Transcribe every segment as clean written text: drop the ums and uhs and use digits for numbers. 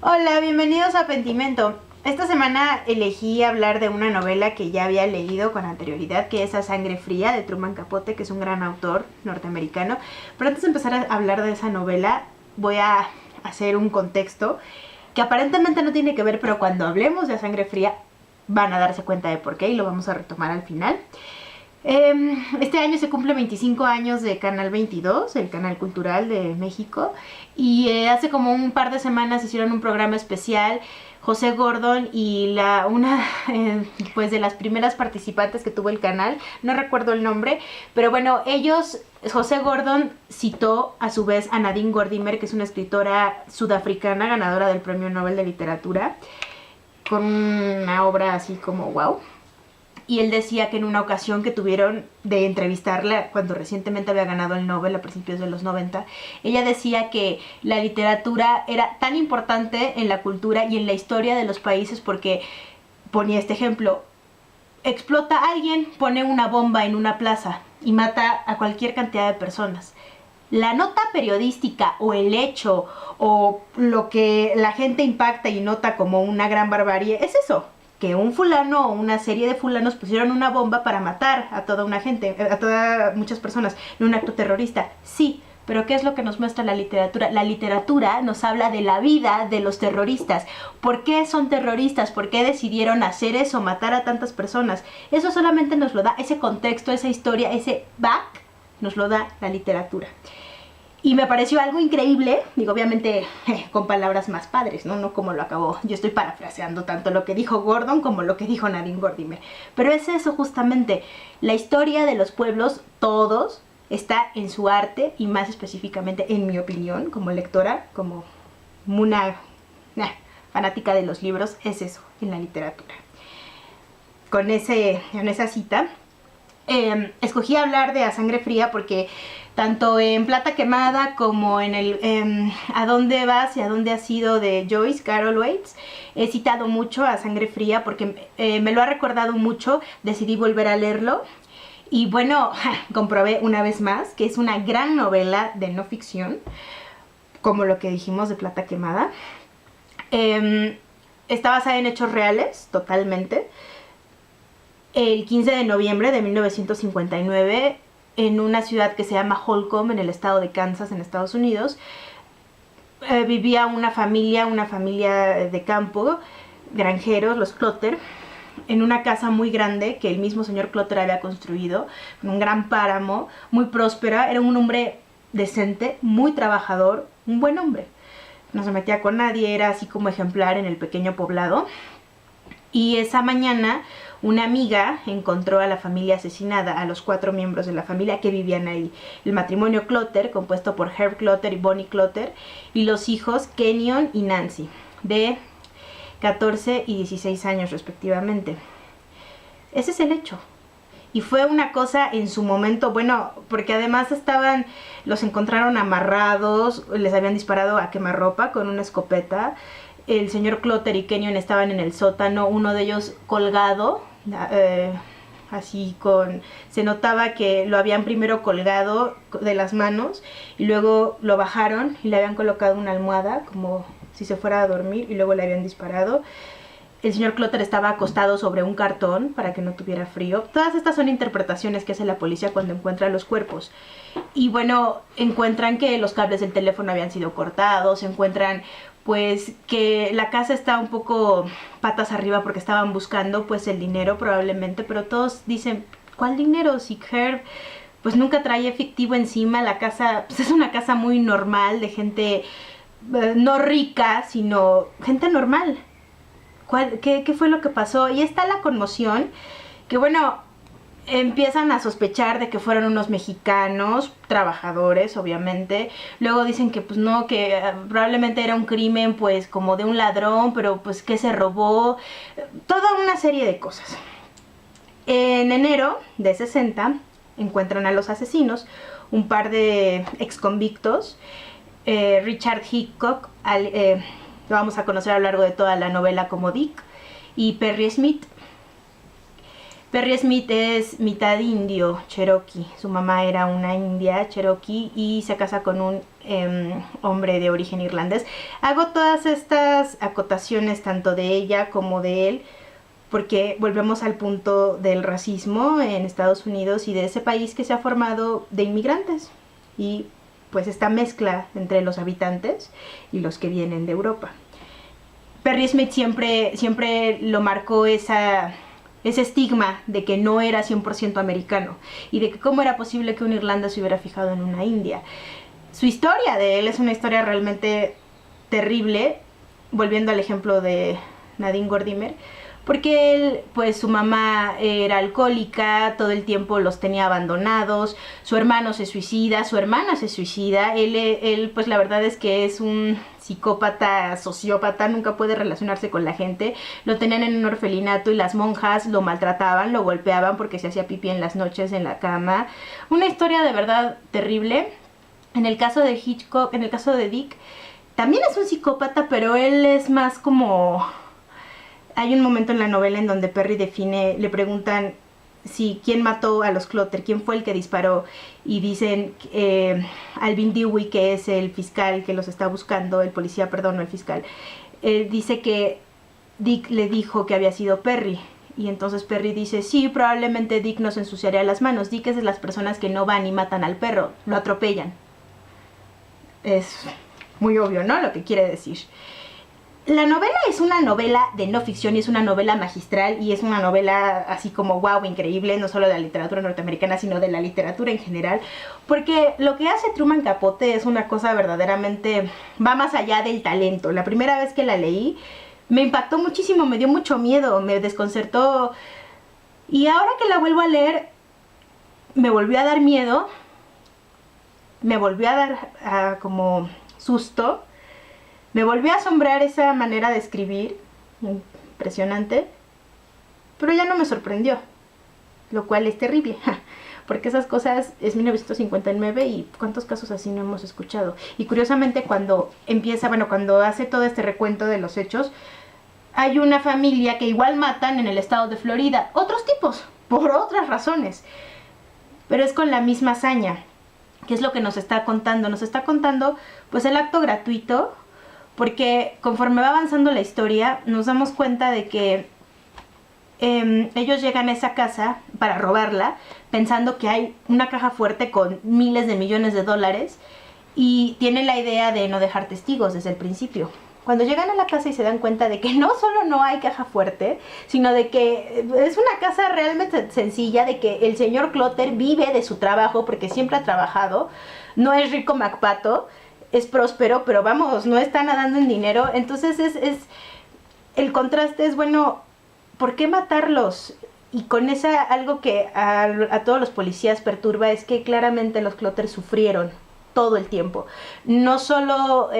Hola, bienvenidos a Pentimento. Esta semana elegí hablar de una novela que ya había leído con anterioridad, que es A Sangre Fría, de Truman Capote, que es un gran autor norteamericano. Pero antes de empezar a hablar de esa novela, voy a hacer un contexto que aparentemente no tiene que ver, pero cuando hablemos de A Sangre Fría van a darse cuenta de por qué y lo vamos a retomar al final. Este año se cumple 25 años de Canal 22, el canal cultural de México, y hace como un par de semanas hicieron un programa especial José Gordon y una pues de las primeras participantes que tuvo el canal, no recuerdo el nombre, pero bueno, José Gordon citó a su vez a Nadine Gordimer, que es una escritora sudafricana ganadora del Premio Nobel de Literatura, con una obra así como wow. Y él decía que en una ocasión que tuvieron de entrevistarla cuando recientemente había ganado el Nobel a principios de los 90, ella decía que la literatura era tan importante en la cultura y en la historia de los países porque ponía este ejemplo: explota a alguien, pone una bomba en una plaza y mata a cualquier cantidad de personas. La nota periodística o el hecho o lo que la gente impacta y nota como una gran barbarie es eso, que un fulano o una serie de fulanos pusieron una bomba para matar a toda una gente, muchas personas, en un acto terrorista. Sí, pero ¿qué es lo que nos muestra la literatura? La literatura nos habla de la vida de los terroristas. ¿Por qué son terroristas? ¿Por qué decidieron hacer eso, matar a tantas personas? Eso solamente nos lo da ese contexto, esa historia, ese back, nos lo da la literatura. Y me pareció algo increíble, digo, obviamente con palabras más padres, ¿no? No como lo acabó. Yo estoy parafraseando tanto lo que dijo Gordon como lo que dijo Nadine Gordimer. Pero es eso justamente, la historia de los pueblos, todos, está en su arte y más específicamente, en mi opinión, como lectora, como una fanática de los libros, es eso, en la literatura. Con esa cita, escogí hablar de A Sangre Fría porque tanto en Plata Quemada como en el ¿A dónde vas y a dónde has ido? De Joyce Carol Oates, he citado mucho A Sangre Fría porque me lo ha recordado mucho, decidí volver a leerlo y bueno, comprobé una vez más que es una gran novela de no ficción, como lo que dijimos de Plata Quemada. Está basada en hechos reales, totalmente. El 15 de noviembre de 1959, en una ciudad que se llama Holcomb, en el estado de Kansas, en Estados Unidos, vivía una familia de campo, granjeros, los Clutter, en una casa muy grande que el mismo señor Clutter había construido, en un gran páramo, muy próspera. Era un hombre decente, muy trabajador, un buen hombre. No se metía con nadie, era así como ejemplar en el pequeño poblado. Y esa mañana una amiga encontró a la familia asesinada, a los 4 miembros de la familia que vivían ahí. El matrimonio Clutter, compuesto por Herb Clutter y Bonnie Clutter, y los hijos Kenyon y Nancy, de 14 y 16 años respectivamente. Ese es el hecho. Y fue una cosa en su momento, bueno, porque además los encontraron amarrados, les habían disparado a quemarropa con una escopeta. El señor Clutter y Kenyon estaban en el sótano, uno de ellos colgado, se notaba que lo habían primero colgado de las manos y luego lo bajaron y le habían colocado una almohada como si se fuera a dormir y luego le habían disparado. El señor Clutter estaba acostado sobre un cartón para que no tuviera frío. Todas estas son interpretaciones que hace la policía cuando encuentra los cuerpos. Y bueno, encuentran que los cables del teléfono habían sido cortados, encuentran pues que la casa está un poco patas arriba porque estaban buscando pues el dinero probablemente, pero todos dicen, ¿cuál dinero? Si Herb pues nunca traía efectivo encima, la casa pues es una casa muy normal de gente no rica, sino gente normal. ¿Qué fue lo que pasó? Y está la conmoción, que bueno, empiezan a sospechar de que fueron unos mexicanos, trabajadores, obviamente. Luego dicen que pues no, que probablemente era un crimen pues como de un ladrón, pero pues que se robó. Toda una serie de cosas. En enero de 60 encuentran a los asesinos, un par de exconvictos, Richard Hickok, lo vamos a conocer a lo largo de toda la novela como Dick, y Perry Smith. Perry Smith es mitad indio, cherokee. Su mamá era una india cherokee y se casa con un hombre de origen irlandés. Hago todas estas acotaciones tanto de ella como de él porque volvemos al punto del racismo en Estados Unidos y de ese país que se ha formado de inmigrantes y pues esta mezcla entre los habitantes y los que vienen de Europa. Perry Smith siempre lo marcó ese estigma de que no era 100% americano y de que cómo era posible que un irlandés se hubiera fijado en una india. Su historia de él es una historia realmente terrible, volviendo al ejemplo de Nadine Gordimer, porque él, pues su mamá era alcohólica, todo el tiempo los tenía abandonados, su hermano se suicida, su hermana se suicida, él pues la verdad es que es un psicópata, sociópata, nunca puede relacionarse con la gente, lo tenían en un orfelinato y las monjas lo maltrataban, lo golpeaban porque se hacía pipí en las noches en la cama, una historia de verdad terrible. En el caso de Hitchcock, en el caso de Dick, también es un psicópata, pero él es más como... Hay un momento en la novela en donde Perry le preguntan si quién mató a los Clutter, quién fue el que disparó, y dicen Alvin Dewey, que es el fiscal que los está buscando, el policía, perdón, no el fiscal, dice que Dick le dijo que había sido Perry, y entonces Perry dice, sí, probablemente Dick nos ensuciaría las manos. Dick es de las personas que no van y matan al perro, lo atropellan. Es muy obvio, ¿no? Lo que quiere decir. La novela es una novela de no ficción y es una novela magistral y es una novela así como wow, increíble, no solo de la literatura norteamericana, sino de la literatura en general, porque lo que hace Truman Capote es una cosa verdaderamente, va más allá del talento. La primera vez que la leí me impactó muchísimo, me dio mucho miedo, me desconcertó, y ahora que la vuelvo a leer me volvió a dar miedo, me volvió a dar como susto. Me volvió a asombrar esa manera de escribir, impresionante, pero ya no me sorprendió, lo cual es terrible, porque esas cosas es 1959 y cuántos casos así no hemos escuchado. Y curiosamente cuando hace todo este recuento de los hechos, hay una familia que igual matan en el estado de Florida, otros tipos, por otras razones, pero es con la misma hazaña. ¿Qué es lo que nos está contando? Nos está contando pues el acto gratuito, porque conforme va avanzando la historia nos damos cuenta de que ellos llegan a esa casa para robarla pensando que hay una caja fuerte con miles de millones de dólares y tienen la idea de no dejar testigos desde el principio. Cuando llegan a la casa y se dan cuenta de que no solo no hay caja fuerte, sino de que es una casa realmente sencilla, de que el señor Clutter vive de su trabajo porque siempre ha trabajado, no es rico MacPato, es próspero, pero vamos, no está nadando en dinero. Entonces el contraste es, bueno, ¿por qué matarlos? Y con algo que a todos los policías perturba es que claramente los Clutter sufrieron todo el tiempo, no solo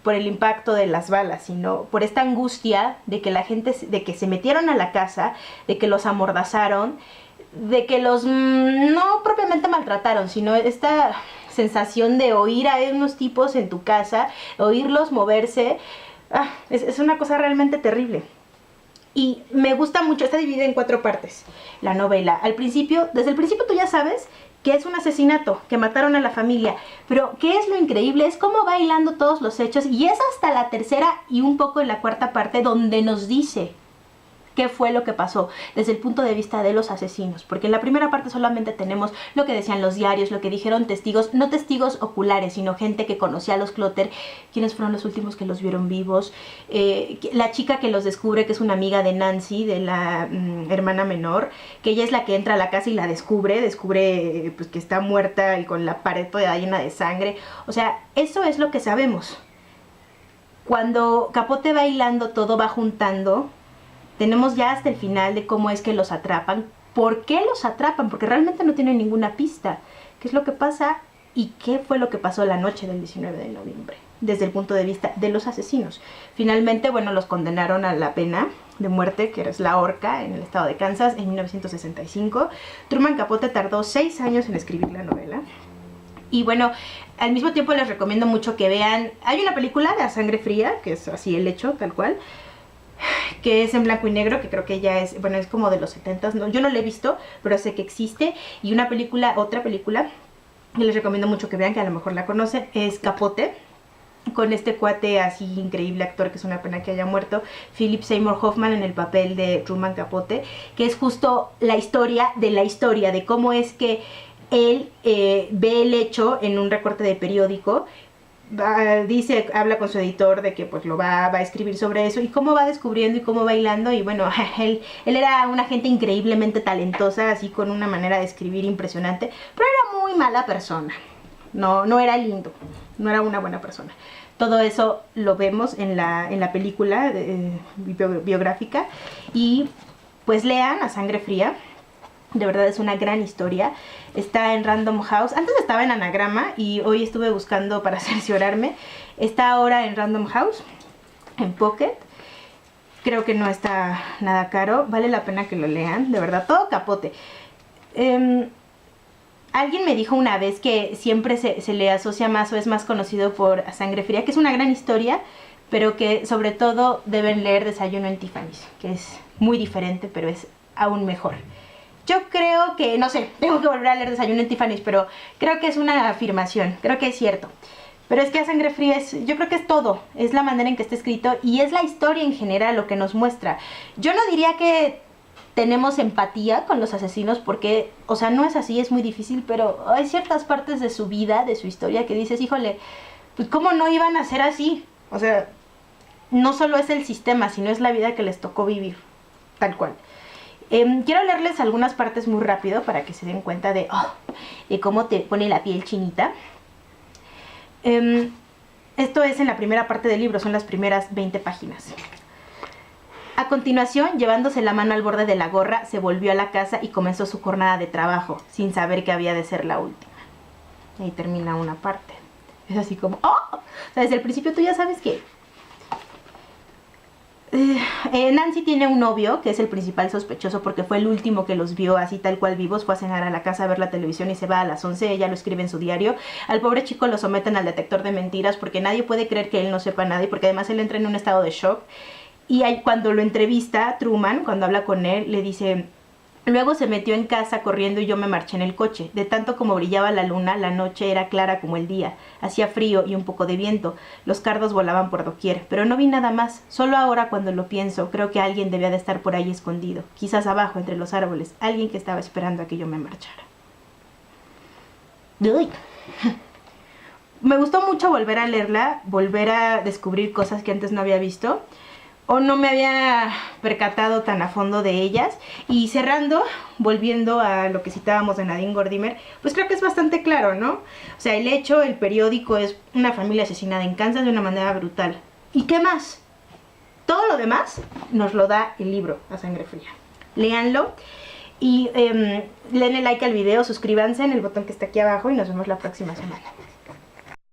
por el impacto de las balas, sino por esta angustia de que la gente, de que se metieron a la casa, de que los amordazaron, de que los no propiamente maltrataron, sino esta sensación de oír a unos tipos en tu casa, oírlos moverse, es una cosa realmente terrible. Y me gusta mucho, está dividida en 4 partes la novela. Desde el principio tú ya sabes que es un asesinato, que mataron a la familia, pero ¿qué es lo increíble? Es cómo va hilando todos los hechos, y es hasta la tercera y un poco en la 4ª parte donde nos dice qué fue lo que pasó desde el punto de vista de los asesinos, porque en la primera parte solamente tenemos lo que decían los diarios, lo que dijeron testigos, no testigos oculares, sino gente que conocía a los Clutter, quienes fueron los últimos que los vieron vivos, la chica que los descubre, que es una amiga de Nancy, de la hermana menor, que ella es la que entra a la casa y la descubre pues que está muerta y con la pared toda llena de sangre. O sea, eso es lo que sabemos. Cuando Capote va hilando todo, va juntando, tenemos ya hasta el final de cómo es que los atrapan. ¿Por qué los atrapan? Porque realmente no tienen ninguna pista. ¿Qué es lo que pasa? ¿Y qué fue lo que pasó la noche del 19 de noviembre? Desde el punto de vista de los asesinos. Finalmente, los condenaron a la pena de muerte, que es la horca, en el estado de Kansas, en 1965. Truman Capote tardó 6 años en escribir la novela. Y al mismo tiempo les recomiendo mucho que vean... Hay una película de A Sangre Fría, que es así el hecho, tal cual. que es en blanco y negro, que creo que ya es, bueno, es como de los 70s, ¿no? Yo no la he visto, pero sé que existe. Y otra película que les recomiendo mucho que vean, que a lo mejor la conocen, es Capote, con este cuate así increíble actor, que es una pena que haya muerto, Philip Seymour Hoffman, en el papel de Truman Capote, que es justo la historia, de cómo es que él ve el hecho en un recorte de periódico. Habla con su editor de que pues lo va a escribir sobre eso, y cómo va descubriendo y cómo va hilando. Y bueno, él era una gente increíblemente talentosa, así con una manera de escribir impresionante, pero era muy mala persona. No era lindo, no era una buena persona. Todo eso lo vemos en la película biográfica. Y pues lean A Sangre Fría. De verdad es una gran historia. Está en Random House. Antes estaba en Anagrama y hoy estuve buscando para cerciorarme. Está ahora en Random House, en Pocket. Creo que no está nada caro. Vale la pena que lo lean, de verdad. Todo Capote. Alguien me dijo una vez que siempre se le asocia más, o es más conocido por A Sangre Fría, que es una gran historia, pero que sobre todo deben leer Desayuno en Tiffany's, que es muy diferente, pero es aún mejor. Yo creo que, no sé, tengo que volver a leer Desayuno en Tiffany's, pero creo que es una afirmación, creo que es cierto. Pero es que A Sangre Fría yo creo que es todo, es la manera en que está escrito y es la historia en general lo que nos muestra. Yo no diría que tenemos empatía con los asesinos porque, o sea, no es así, es muy difícil, pero hay ciertas partes de su vida, de su historia, que dices, híjole, pues cómo no iban a ser así. O sea, no solo es el sistema, sino es la vida que les tocó vivir, tal cual. Quiero leerles algunas partes muy rápido para que se den cuenta de cómo te pone la piel chinita. Esto es en la primera parte del libro, son las primeras 20 páginas. A continuación, llevándose la mano al borde de la gorra, se volvió a la casa y comenzó su jornada de trabajo, sin saber que había de ser la última. Y ahí termina una parte. Es así como, O sea, desde el principio tú ya sabes que Nancy tiene un novio que es el principal sospechoso porque fue el último que los vio así tal cual vivos. Fue a cenar a la casa, a ver la televisión y se va a las 11. Ella lo escribe en su diario. Al pobre chico lo someten al detector de mentiras porque nadie puede creer que él no sepa nada, y porque además él entra en un estado de shock. Y cuando lo entrevista Truman, cuando habla con él, le dice: luego se metió en casa corriendo y yo me marché en el coche. De tanto como brillaba la luna, la noche era clara como el día. Hacía frío y un poco de viento. Los cardos volaban por doquier, pero no vi nada más. Solo ahora, cuando lo pienso, creo que alguien debía de estar por ahí escondido. Quizás abajo, entre los árboles. Alguien que estaba esperando a que yo me marchara. ¡Uy! Me gustó mucho volver a leerla, volver a descubrir cosas que antes no había visto, o no me había percatado tan a fondo de ellas. Y cerrando, volviendo a lo que citábamos de Nadine Gordimer, pues creo que es bastante claro, ¿no? O sea, el periódico es una familia asesinada en Kansas de una manera brutal. ¿Y qué más? Todo lo demás nos lo da el libro A Sangre Fría. Léanlo y denle like al video, suscríbanse en el botón que está aquí abajo y nos vemos la próxima semana.